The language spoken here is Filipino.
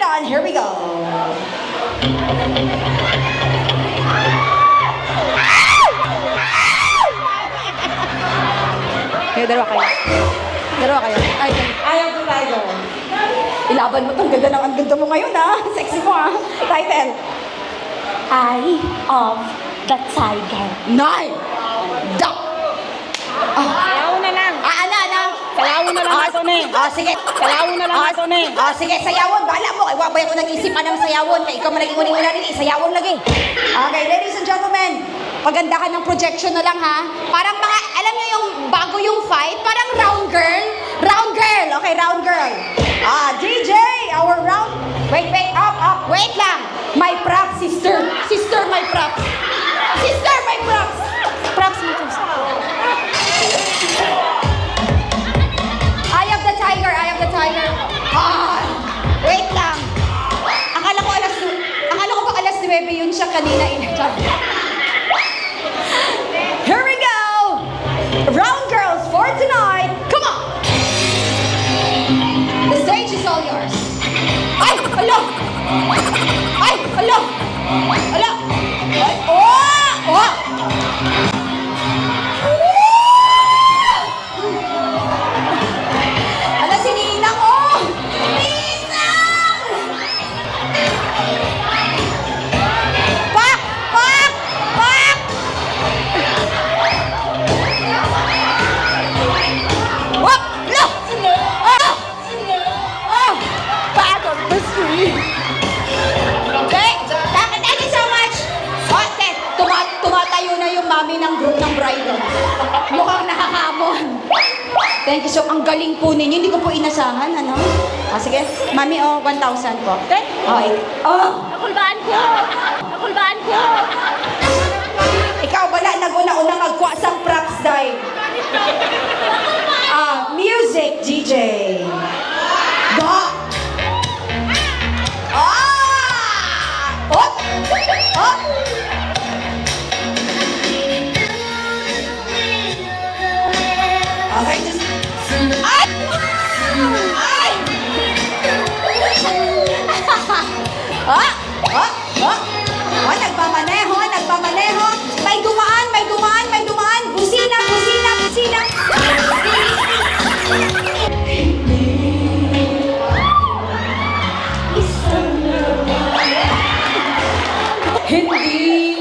on, here we go. Kayo, dalawa kayo. Dalawa kayo. Ay, ayaw ko tayo. Ilaban mo tong ganda ng ang ganda mo ngayon, ha? Sexy mo, ha? Title. Eye of the Tiger. Nine. Duck. Sayaw na lang. Ana. Sayaw na lang ito ni. Sige. Sayaw na lang ito ni. Sige, sayawon. Bahala mo. Ay, wabay ako nag-isip ng sayawon. Kaya ikaw man naging uning-una rin. Sayawon lagi. Okay, ladies and gentlemen. Paganda ka ng projection na lang, ha? Parang mga, alam niyo yung bago yung fight, parang round girl. Round girl. Okay, round girl. DJ, our round. Wait, up. Wait lang. My props, sister. Sister, my props. Sister, my props. Props mo, props. Eye of the tiger. Wait lang. Akala ko ba alas 9 yun siya kanina. Here we go. Round girls for tonight. Come on. The stage is all yours. Ay, alo. Ay, oh. Ala, si Ninang, oh! Ninang! Pak! Wap! Lo! Back on the street! Okay, thank you so much! Okay, tumatayo na yung mami ng group ng bride. Mukhang nakakamon. Thank you so, ang galing po ninyo. Hindi ko po inasahan, ano? Sige. Mami, 1,000 po. Okay? Okay. Nakulbaan ko! Ikaw wala, nag-una-una magkwasang props, day. Music, DJ. Go! Hop! Okay, just... Ay! Nagpamaneho. May dumaan. Busina. Hindi